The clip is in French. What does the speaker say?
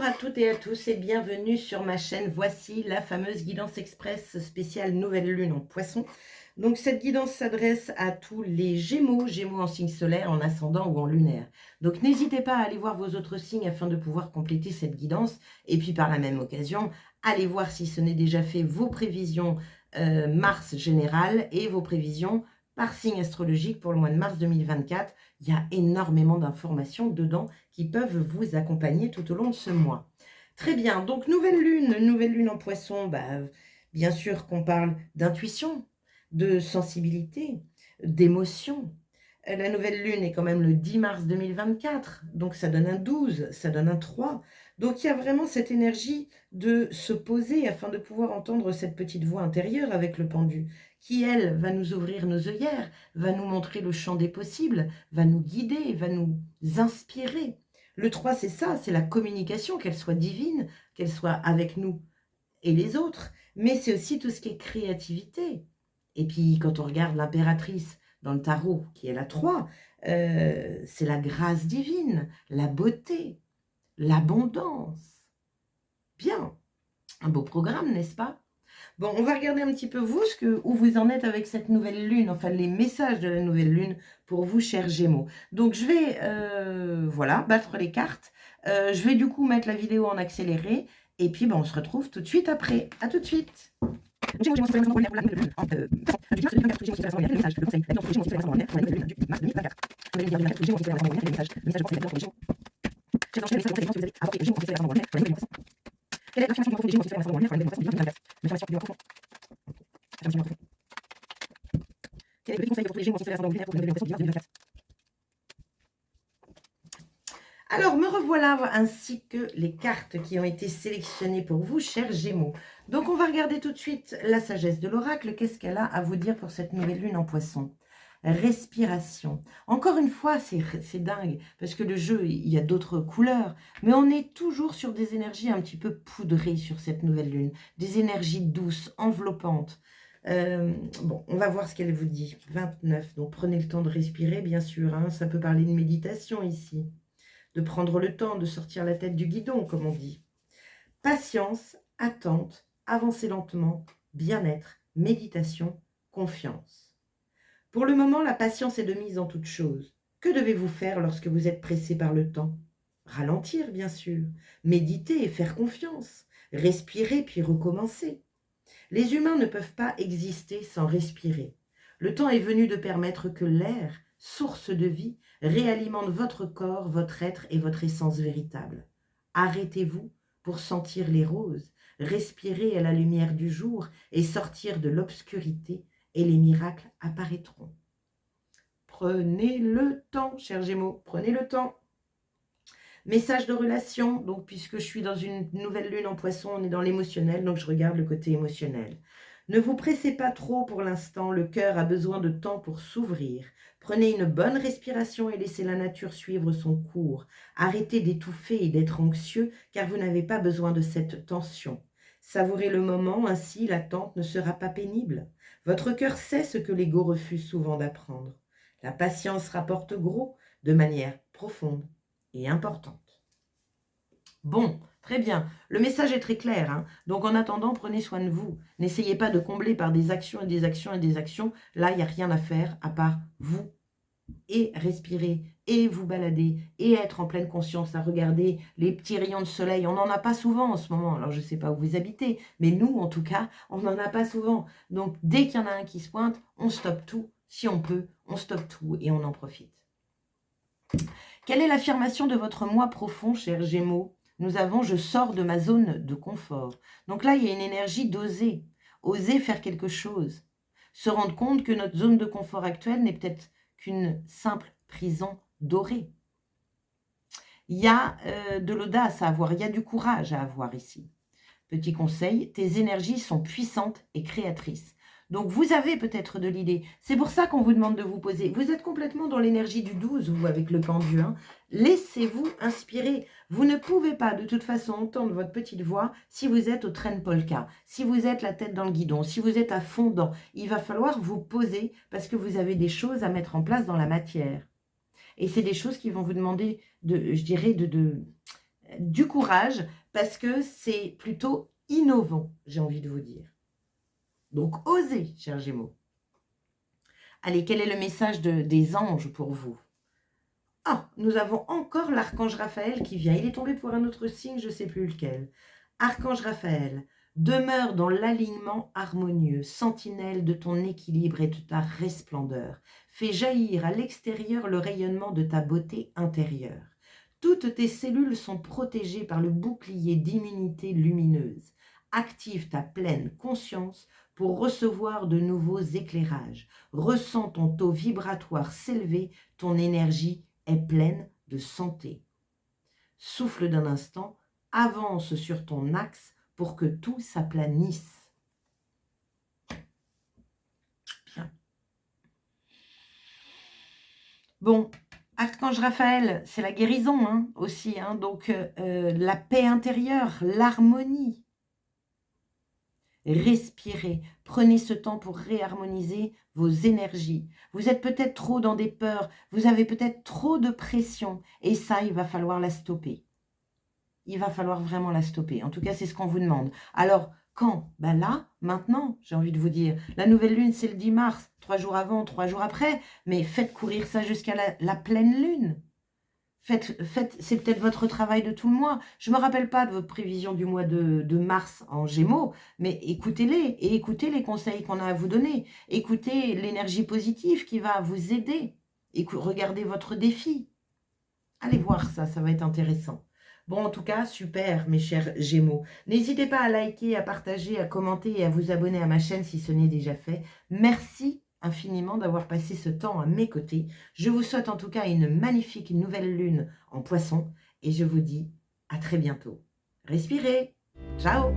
Bonjour à toutes et à tous et bienvenue sur ma chaîne. Voici la fameuse guidance express spéciale nouvelle lune en poisson. Donc cette guidance s'adresse à tous les Gémeaux, Gémeaux en signe solaire, en ascendant ou en lunaire. Donc n'hésitez pas à aller voir vos autres signes afin de pouvoir compléter cette guidance. Et puis par la même occasion, allez voir si ce n'est déjà fait vos prévisions Mars générales et vos prévisions par signe astrologique pour le mois de mars 2024. Il y a énormément d'informations dedans qui peuvent vous accompagner tout au long de ce mois. Très bien, donc nouvelle lune en poisson, bien sûr qu'on parle d'intuition, de sensibilité, d'émotion. La nouvelle lune est quand même le 10 mars 2024, donc ça donne un 12, ça donne un 3. Donc il y a vraiment cette énergie de se poser afin de pouvoir entendre cette petite voix intérieure avec le pendu, qui elle va nous ouvrir nos œillères, va nous montrer le champ des possibles, va nous guider, va nous inspirer. Le 3, c'est ça, c'est la communication, qu'elle soit divine, qu'elle soit avec nous et les autres, mais c'est aussi tout ce qui est créativité. Et puis, quand on regarde l'impératrice dans le tarot, qui est la 3, c'est la grâce divine, la beauté, l'abondance. Bien, un beau programme, n'est-ce pas? Bon, on va regarder un petit peu vous, où vous en êtes avec cette nouvelle lune, enfin les messages de la nouvelle lune pour vous, chers Gémeaux. Donc je vais, voilà, battre les cartes. Je vais du coup mettre la vidéo en accéléré, et puis on se retrouve tout de suite après. À tout de suite. Gémeaux, Gémeaux, Gémeaux, Gémeaux, Gémeaux, Gémeaux, quelle est l'affirmation du Gémeaux pour la nouvelle lune? Quel est le conseil pour les Gémeaux pour la nouvelle lune? Alors, me revoilà, ainsi que les cartes qui ont été sélectionnées pour vous, chers Gémeaux. Donc, on va regarder tout de suite la sagesse de l'oracle. Qu'est-ce qu'elle a à vous dire pour cette nouvelle lune en poisson? Respiration. Encore une fois, c'est dingue, parce que le jeu, il y a d'autres couleurs, mais on est toujours sur des énergies un petit peu poudrées sur cette nouvelle lune, des énergies douces, enveloppantes. Bon, on va voir ce qu'elle vous dit. 29, donc prenez le temps de respirer, bien sûr, hein, ça peut parler de méditation ici, de prendre le temps de sortir la tête du guidon, comme on dit. Patience, attente, avancer lentement, bien-être, méditation, confiance. Pour le moment, la patience est de mise en toute chose. Que devez-vous faire lorsque vous êtes pressé par le temps? Ralentir, bien sûr, méditer et faire confiance, respirer puis recommencer. Les humains ne peuvent pas exister sans respirer. Le temps est venu de permettre que l'air, source de vie, réalimente votre corps, votre être et votre essence véritable. Arrêtez-vous pour sentir les roses, respirer à la lumière du jour et sortir de l'obscurité, et les miracles apparaîtront. Prenez le temps, chers Gémeaux, prenez le temps. Message de relation, donc puisque je suis dans une nouvelle lune en poisson, on est dans l'émotionnel, donc je regarde le côté émotionnel. Ne vous pressez pas trop pour l'instant, le cœur a besoin de temps pour s'ouvrir. Prenez une bonne respiration et laissez la nature suivre son cours. Arrêtez d'étouffer et d'être anxieux, car vous n'avez pas besoin de cette tension. Savourez le moment, ainsi l'attente ne sera pas pénible. Votre cœur sait ce que l'ego refuse souvent d'apprendre. La patience rapporte gros, de manière profonde et importante. Bon, très bien. Le message est très clair, hein. Donc en attendant, prenez soin de vous. N'essayez pas de combler par des actions et des actions et des actions. Là, il n'y a rien à faire à part vous. Et respirer, et vous balader, et être en pleine conscience, à regarder les petits rayons de soleil. On n'en a pas souvent en ce moment. Alors, je ne sais pas où vous habitez, mais nous, en tout cas, on n'en a pas souvent. Donc, dès qu'il y en a un qui se pointe, on stoppe tout. Si on peut, on stoppe tout et on en profite. Quelle est l'affirmation de votre moi profond, cher Gémeaux? Nous avons « je sors de ma zone de confort ». Donc là, il y a une énergie d'oser. Oser faire quelque chose. Se rendre compte que notre zone de confort actuelle n'est peut-être qu'une simple prison dorée. Il y a de l'audace à avoir, il y a du courage à avoir ici. Petit conseil, tes énergies sont puissantes et créatrices. Donc, vous avez peut-être de l'idée. C'est pour ça qu'on vous demande de vous poser. Vous êtes complètement dans l'énergie du 12, vous, avec le pendu. Hein. Laissez-vous inspirer. Vous ne pouvez pas, de toute façon, entendre votre petite voix si vous êtes au train polka, si vous êtes la tête dans le guidon, si vous êtes à fond dedans. Il va falloir vous poser parce que vous avez des choses à mettre en place dans la matière. Et c'est des choses qui vont vous demander, je dirais, du courage, parce que c'est plutôt innovant, j'ai envie de vous dire. Donc, osez, chers Gémeaux. Allez, quel est le message des anges pour vous? Ah, nous avons encore l'archange Raphaël qui vient. Il est tombé pour un autre signe, je ne sais plus lequel. Archange Raphaël, demeure dans l'alignement harmonieux, sentinelle de ton équilibre et de ta resplendeur. Fais jaillir à l'extérieur le rayonnement de ta beauté intérieure. Toutes tes cellules sont protégées par le bouclier d'immunité lumineuse. Active ta pleine conscience pour recevoir de nouveaux éclairages. Ressens ton taux vibratoire s'élever, ton énergie est pleine de santé. Souffle d'un instant, avance sur ton axe pour que tout s'aplanisse. Bien. Bon, Archange Raphaël, c'est la guérison hein, aussi, hein, donc la paix intérieure, l'harmonie. Respirez, prenez ce temps pour réharmoniser vos énergies. Vous êtes peut-être trop dans des peurs, vous avez peut-être trop de pression, et ça, il va falloir la stopper. Il va falloir vraiment la stopper. En tout cas, c'est ce qu'on vous demande. Alors, quand? Ben là, maintenant, j'ai envie de vous dire. La nouvelle lune, c'est le 10 mars, 3 jours avant, 3 jours après, mais faites courir ça jusqu'à la pleine lune. C'est peut-être votre travail de tout le mois. Je ne me rappelle pas de votre prévision du mois de mars en Gémeaux, mais écoutez-les et écoutez les conseils qu'on a à vous donner. Écoutez l'énergie positive qui va vous aider. Regardez votre défi. Allez voir ça, ça va être intéressant. Bon, en tout cas, super, mes chers Gémeaux. N'hésitez pas à liker, à partager, à commenter et à vous abonner à ma chaîne si ce n'est déjà fait. Merci infiniment d'avoir passé ce temps à mes côtés. Je vous souhaite en tout cas une magnifique nouvelle lune en Poisson et je vous dis à très bientôt. Respirez. Ciao.